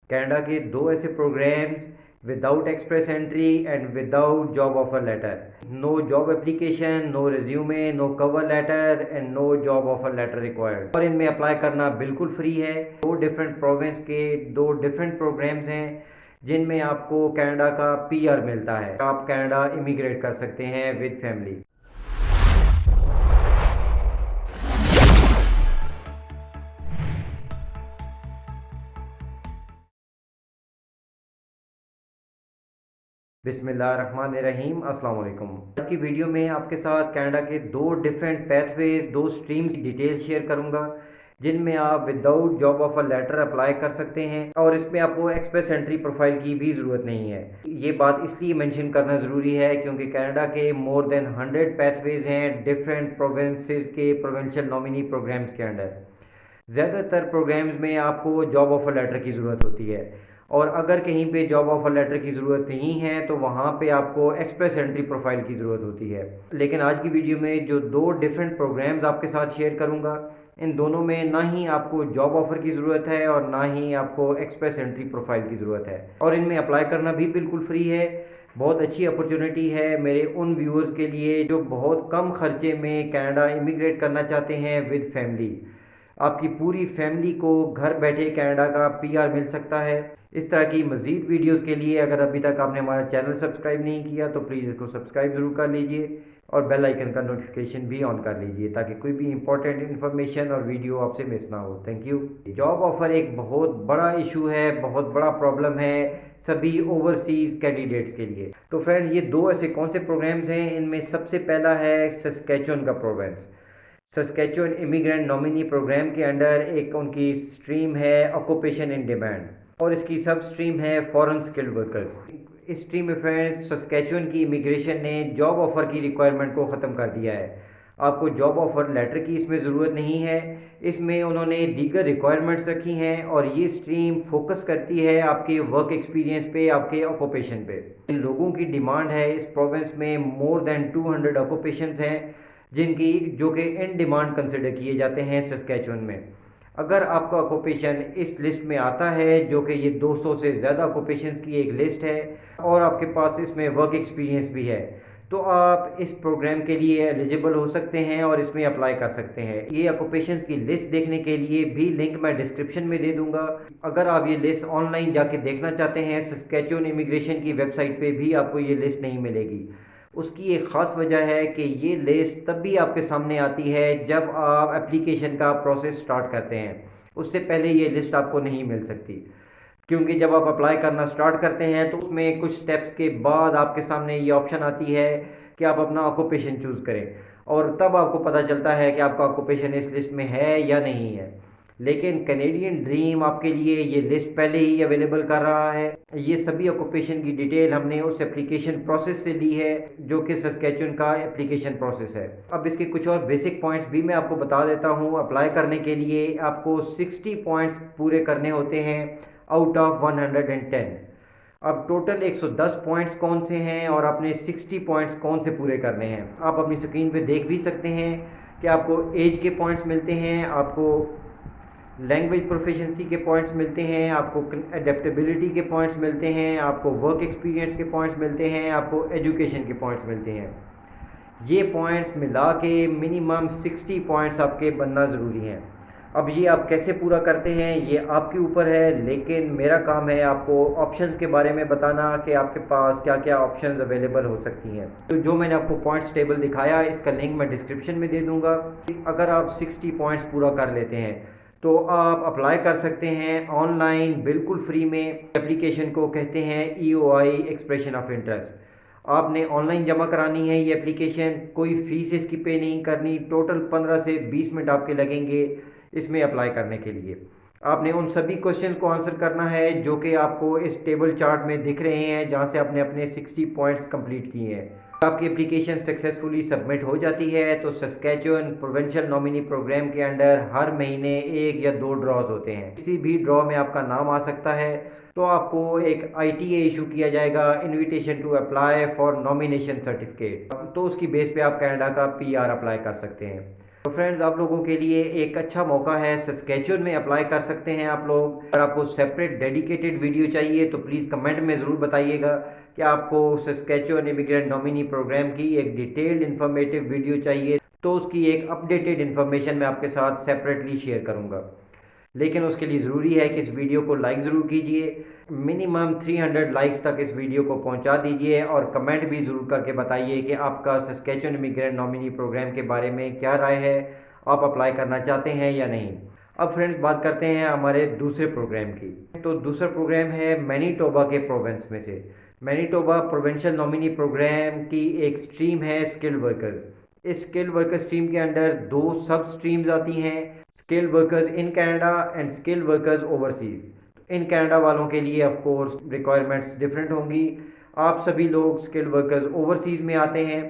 Canada के दो ऐसे programs without express entry and without job offer letter. No job application, no resume, no cover letter and no job offer letter required. और इनमें apply करना बिल्कुल free है। दो डिफरेंट प्रोविंस के दो डिफरेंट प्रोग्राम्स हैं जिनमें आपको कनाडा का पीआर मिलता है। आप कनाडा इमिग्रेट कर सकते हैं विद फैमिली। बिस्मिल्लाहिर्रहमानिर्रहीम, अस्सलाम वालेकुम। आज की वीडियो में आपके साथ कनाडा के दो डिफरेंट पैथवेज, दो स्ट्रीम्स की डिटेल्स शेयर करूंगा जिनमें आप without job offer letter apply कर सकते हैं और इसमें आपको एक्सप्रेस एंट्री प्रोफाइल की भी ज़रूरत नहीं है। ये बात इसलिए मेंशन करना ज़रूरी है क्योंकि कनाडा के मोर देन 100 पैथवेज हैं डिफरेंट प्रोविंसेस के प्रोविंशियल नॉमिनी प्रोग्राम्स के अंडर। ज़्यादातर प्रोग्राम्स में आपको जॉब ऑफ़र लेटर की ज़रूरत होती है और अगर कहीं पे जॉब ऑफ़र लेटर की ज़रूरत नहीं है तो वहाँ पे आपको एक्सप्रेस एंट्री प्रोफाइल की ज़रूरत होती है। लेकिन आज की वीडियो में जो दो डिफरेंट प्रोग्राम्स आपके साथ शेयर करूँगा, इन दोनों में ना ही आपको जॉब ऑफ़र की ज़रूरत है और ना ही आपको एक्सप्रेस एंट्री प्रोफाइल की ज़रूरत है और इनमें अप्लाई करना भी बिल्कुल फ्री है। बहुत अच्छी अपॉर्चुनिटी है मेरे उन व्यूअर्स के लिए जो बहुत कम खर्चे में कनाडा इमिग्रेट करना चाहते हैं विद फैमिली। आपकी पूरी फैमिली को घर बैठे कनाडा का पीआर मिल सकता है। इस तरह की मज़ीद वीडियोस के लिए अगर अभी तक आपने हमारा चैनल सब्सक्राइब नहीं किया तो प्लीज़ इसको सब्सक्राइब ज़रूर कर लीजिए और बेल आइकन का नोटिफिकेशन भी ऑन कर लीजिए ताकि कोई भी इंपॉर्टेंट इन्फॉर्मेशन और वीडियो आपसे मिस ना हो। Thank you. जॉब ऑफ़र एक बहुत बड़ा इशू है, बहुत बड़ा प्रॉब्लम है सभी ओवरसीज़ कैंडिडेट्स के लिए। तो फ्रेंड, ये दो ऐसे कौन से प्रोग्राम्स हैं, इनमें सबसे पहला है सस्कैचुअन का province. Saskatchewan immigrant nominee program के अंडर एक उनकी स्ट्रीम है ऑक्यूपेशन इन डिमांड और इसकी सब स्ट्रीम है फॉरेन स्किल्ड वर्कर्स। इस स्ट्रीम में फ्रेंड्स सस्कैचुअन की इमिग्रेशन ने जॉब ऑफ़र की रिक्वायरमेंट को ख़त्म कर दिया है। आपको जॉब ऑफ़र लेटर की इसमें ज़रूरत नहीं है। इसमें उन्होंने दीगर रिक्वायरमेंट्स रखी हैं और ये स्ट्रीम फोकस करती है आपके वर्क एक्सपीरियंस पे, आपके ऑक्यूपेशन पे। इन लोगों की डिमांड है इस प्रोविंस में मोर देन 200 ऑक्यूपेशंस हैं जिनकी जो कि इन डिमांड कंसिडर किए जाते हैं सस्कैचुअन में। अगर आपका ऑक्यूपेशन इस लिस्ट में आता है जो कि ये 200 से ज़्यादा ऑक्यूपेशंस की एक लिस्ट है और आपके पास इसमें वर्क एक्सपीरियंस भी है तो आप इस प्रोग्राम के लिए एलिजिबल हो सकते हैं और इसमें अप्लाई कर सकते हैं। ये ऑक्यूपेशंस की लिस्ट देखने के लिए भी लिंक मैं डिस्क्रिप्शन में दे दूंगा। अगर आप ये लिस्ट ऑनलाइन जाके देखना चाहते हैं सस्कैचुअन इमिग्रेशन की वेबसाइट पे भी आपको ये लिस्ट नहीं मिलेगी। उसकी एक ख़ास वजह है कि ये लिस्ट तब भी आपके सामने आती है जब आप एप्लीकेशन का प्रोसेस स्टार्ट करते हैं। उससे पहले ये लिस्ट आपको नहीं मिल सकती क्योंकि जब आप अप्लाई करना स्टार्ट करते हैं तो उसमें कुछ स्टेप्स के बाद आपके सामने ये ऑप्शन आती है कि आप अपना ऑक्यूपेशन चूज़ करें और तब आपको पता चलता है कि आपका ऑक्यूपेशन इस लिस्ट में है या नहीं है। लेकिन कैनेडियन ड्रीम आपके लिए ये लिस्ट पहले ही अवेलेबल कर रहा है। ये सभी ऑक्यूपेशन की डिटेल हमने उस एप्लीकेशन प्रोसेस से ली है जो कि सस्कैचुअन का एप्लीकेशन प्रोसेस है। अब इसके कुछ और बेसिक पॉइंट्स भी मैं आपको बता देता हूँ। अप्लाई करने के लिए आपको 60 पॉइंट्स पूरे करने होते हैं आउट ऑफ 110। अब टोटल 110 पॉइंट्स कौन से हैं और आपने 60 पॉइंट्स कौन से पूरे करने हैं आप अपनी स्क्रीन पे देख भी सकते हैं कि आपको एज के पॉइंट्स मिलते हैं, आपको लैंग्वेज प्रोफिशिएंसी के पॉइंट्स मिलते हैं, आपको एडेप्टेबिलिटी के पॉइंट्स मिलते हैं, आपको वर्क एक्सपीरियंस के पॉइंट्स मिलते हैं, आपको एजुकेशन के पॉइंट्स मिलते हैं। ये पॉइंट्स मिला के मिनिमम 60 पॉइंट्स आपके बनना ज़रूरी हैं। अब ये आप कैसे पूरा करते हैं ये आपके ऊपर है, लेकिन मेरा काम है आपको ऑप्शंस के बारे में बताना कि आपके पास क्या क्या ऑप्शंस अवेलेबल हो सकती हैं। तो जो मैंने आपको पॉइंट्स टेबल दिखाया इसका लिंक मैं डिस्क्रिप्शन में दे दूंगा। अगर आप 60 पॉइंट्स पूरा कर लेते हैं तो आप अप्लाई कर सकते हैं ऑनलाइन बिल्कुल फ्री में। एप्लीकेशन को कहते हैं EOI एक्सप्रेशन ऑफ इंटरेस्ट। आपने ऑनलाइन जमा करानी है ये एप्लीकेशन, कोई फ़ीस इसकी पे नहीं करनी। टोटल 15 से 20 मिनट आपके लगेंगे इसमें अप्लाई करने के लिए। आपने उन सभी क्वेश्चन को आंसर करना है जो कि आपको इस टेबल चार्ट में दिख रहे हैं जहां से आपने अपने 60 पॉइंट्स कंप्लीट किए हैं। आपकी एप्लीकेशन सक्सेसफुली सबमिट हो जाती है तो सस्कैचुअन प्रोविंशियल नॉमिनी प्रोग्राम के अंडर हर महीने 1 या 2 ड्रॉज होते हैं। किसी भी ड्रॉ में आपका नाम आ सकता है तो आपको एक ITA इशू किया जाएगा, invitation to apply for nomination certificate. तो उसकी बेस पे आप कनाडा का PR अप्लाई कर सकते हैं। तो फ्रेंड्स, आप लोगों के लिए एक अच्छा मौका है, सस्केचुअन में अप्लाई कर सकते हैं आप लोग। अगर आपको सेपरेट डेडिकेटेड वीडियो चाहिए तो प्लीज़ कमेंट में ज़रूर बताइएगा कि आपको सस्केचुअन इमिग्रेंट नॉमिनी प्रोग्राम की एक डिटेल्ड इन्फॉर्मेटिव वीडियो चाहिए, तो उसकी एक अपडेटेड इन्फॉर्मेशन मैं आपके साथ सेपरेटली शेयर करूँगा। लेकिन उसके लिए ज़रूरी है कि इस वीडियो को लाइक ज़रूर कीजिए, मिनिमम 300 लाइक्स तक इस वीडियो को पहुंचा दीजिए और कमेंट भी ज़रूर करके बताइए कि आपका सस्केचुअन इमिग्रेंट नॉमिनी प्रोग्राम के बारे में क्या राय है, आप अप्लाई करना चाहते हैं या नहीं। अब फ्रेंड्स, बात करते हैं हमारे दूसरे प्रोग्राम की। तो दूसरा प्रोग्राम है मैनीटोबा के प्रोविंस में से। मैनीटोबा प्रोविंशियल नॉमिनी प्रोग्राम की एक स्ट्रीम है स्किल्ड वर्कर्स। इस स्किल्ड वर्कर स्ट्रीम के अंडर दो सब स्ट्रीम्स आती हैं, skilled workers in Canada and skilled workers overseas. In Canada वालों के लिए ऑफ कोर्स रिक्वायरमेंट्स डिफरेंट होंगी। आप सभी लोग स्किल्ड वर्कर्स ओवरसीज में आते हैं।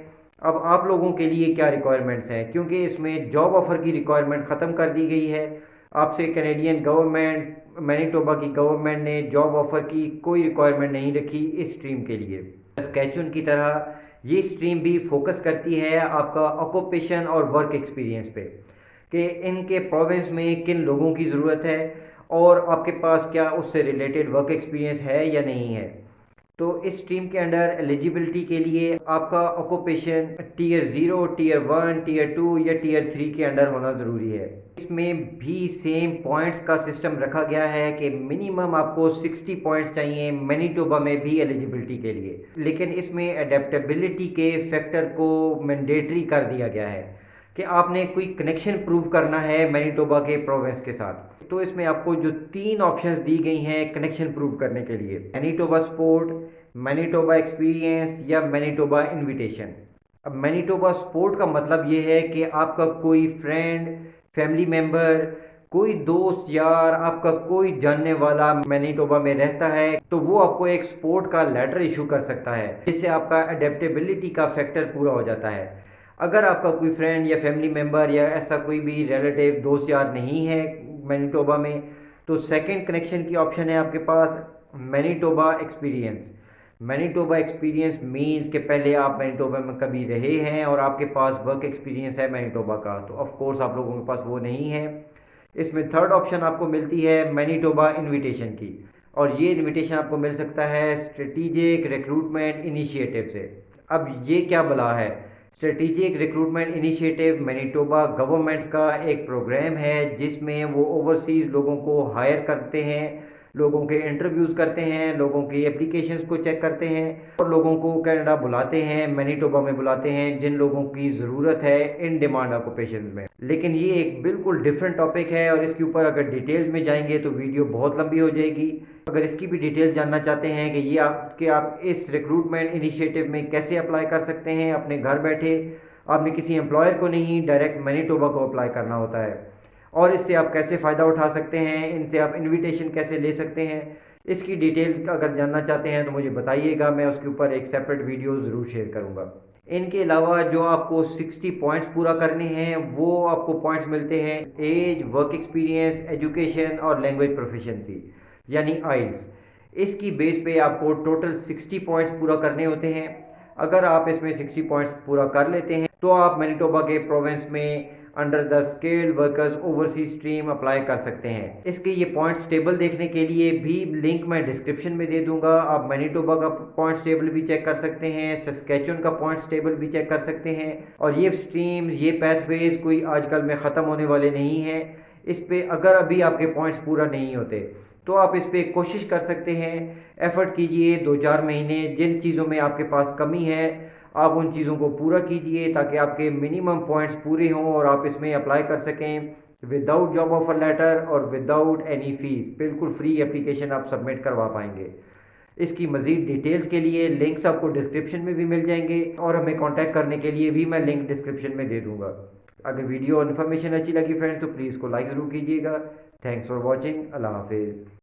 अब आप लोगों के लिए क्या रिक्वायरमेंट्स हैं, क्योंकि इसमें जॉब ऑफ़र की रिक्वायरमेंट ख़त्म कर दी गई है। आपसे कैनेडियन गवर्नमेंट, मैनीटोबा की गवर्नमेंट ने जॉब ऑफ़र की कोई रिक्वायरमेंट नहीं रखी इस स्ट्रीम के लिए। सस्कैचुअन की तरह ये स्ट्रीम भी फोकस करती है आपका ऑक्यूपेशन और वर्क एक्सपीरियंस पे, कि इनके प्रोविंस में किन लोगों की ज़रूरत है और आपके पास क्या उससे रिलेटेड वर्क एक्सपीरियंस है या नहीं है। तो इस स्ट्रीम के अंडर एलिजिबिलिटी के लिए आपका ऑक्यूपेशन टीयर 0, टीयर 1, टीयर 2 या टीयर 3 के अंडर होना ज़रूरी है। इसमें भी सेम पॉइंट्स का सिस्टम रखा गया है कि मिनिमम आपको 60 पॉइंट्स चाहिए मैनीटोबा में भी एलिजिबिलिटी के लिए, लेकिन इसमें एडेप्टेबिलिटी के फैक्टर को मैंडेटरी कर दिया गया है कि आपने कोई कनेक्शन प्रूव करना है मैनीटोबा के प्रोविंस के साथ। तो इसमें आपको जो 3 ऑप्शंस दी गई हैं कनेक्शन प्रूव करने के लिए, मैनीटोबा सपोर्ट, मैनीटोबा एक्सपीरियंस या मैनीटोबा इनविटेशन। अब मैनीटोबा सपोर्ट का मतलब ये है कि आपका कोई फ्रेंड, फैमिली मेम्बर, कोई दोस्त यार, आपका कोई जानने वाला मैनीटोबा में रहता है तो वो आपको एक सपोर्ट का लेटर इशू कर सकता है, जिससे आपका अडेप्टेबिलिटी का फैक्टर पूरा हो जाता है। अगर आपका कोई फ्रेंड या फैमिली मेम्बर या ऐसा कोई भी रिलेटिव दोस्त यार नहीं है मैनीटोबा में, तो सेकंड कनेक्शन की ऑप्शन है आपके पास Manitoba experience. Manitoba experience means कि पहले आप मैनीटोबा में कभी रहे हैं और आपके पास वर्क एक्सपीरियंस है मैनीटोबा का, तो ऑफ कोर्स आप लोगों के पास वो नहीं है। इसमें थर्ड ऑप्शन आपको मिलती है मैनीटोबा इनविटेशन की, और ये इनविटेशन आपको मिल सकता है स्ट्रेटेजिक रिक्रूटमेंट इनिशिएटिव से। अब ये क्या बला है? Strategic recruitment initiative Manitoba government का एक प्रोग्राम है जिसमें वो ओवरसीज़ लोगों को हायर करते हैं, लोगों के इंटरव्यूज़ करते हैं, लोगों की एप्लीकेशंस को चेक करते हैं और लोगों को कनाडा बुलाते हैं, मैनीटोबा में बुलाते हैं जिन लोगों की ज़रूरत है इन डिमांड ऑक्यूपेशन में। लेकिन ये एक बिल्कुल डिफरेंट टॉपिक है और इसके ऊपर अगर डिटेल्स में जाएंगे तो वीडियो बहुत लंबी हो जाएगी। अगर इसकी भी डिटेल्स जानना चाहते हैं कि ये आप इस रिक्रूटमेंट इनिशिएटिव में कैसे अप्लाई कर सकते हैं अपने घर बैठे, आपने किसी एम्प्लॉयर को नहीं, डायरेक्ट मैनीटोबा को अप्लाई करना होता है, और इससे आप कैसे फ़ायदा उठा सकते हैं, इनसे आप इनविटेशन कैसे ले सकते हैं, इसकी डिटेल्स अगर जानना चाहते हैं तो मुझे बताइएगा, मैं उसके ऊपर एक सेपरेट वीडियो ज़रूर शेयर करूँगा। इनके अलावा जो आपको 60 पॉइंट्स पूरा करने हैं वो आपको पॉइंट्स मिलते हैं एज, वर्क एक्सपीरियंस, एजुकेशन और लैंग्वेज प्रोफिशिएंसी यानी आइल्स। इसकी बेस पे आपको टोटल 60 पॉइंट्स पूरा करने होते हैं। अगर आप इसमें 60 पॉइंट्स पूरा कर लेते हैं तो आप मैनीटोबा के प्रोविंस में under the skilled workers overseas stream apply कर सकते हैं। इसके ये पॉइंट्स टेबल देखने के लिए भी लिंक मैं डिस्क्रिप्शन में दे दूंगा। आप मैनीटोबा का पॉइंट्स टेबल भी चेक कर सकते हैं, सस्कैचुअन का पॉइंट्स टेबल भी चेक कर सकते हैं। और ये स्ट्रीम्स, ये पैथवेज कोई आजकल में ख़त्म होने वाले नहीं हैं। इस पे अगर अभी आपके पॉइंट्स पूरा नहीं होते तो आप इस पर कोशिश कर सकते हैं, एफर्ट कीजिए 2-4 महीने, जिन चीज़ों में आपके पास कमी है आप उन चीज़ों को पूरा कीजिए ताकि आपके मिनिमम पॉइंट्स पूरे हों और आप इसमें अप्लाई कर सकें विदाउट जॉब ऑफर लेटर और विदाउट एनी फीस। बिल्कुल फ्री एप्लीकेशन आप सबमिट करवा पाएंगे। इसकी मज़ीद डिटेल्स के लिए लिंक्स आपको डिस्क्रिप्शन में भी मिल जाएंगे और हमें कांटेक्ट करने के लिए भी मैं लिंक डिस्क्रिप्शन में दे दूंगा। अगर वीडियो इन्फॉर्मेशन अच्छी लगी फ्रेंड्स तो प्लीज़ को लाइक ज़रूर कीजिएगा। Thanks for watching. अल्लाह हाफिज़।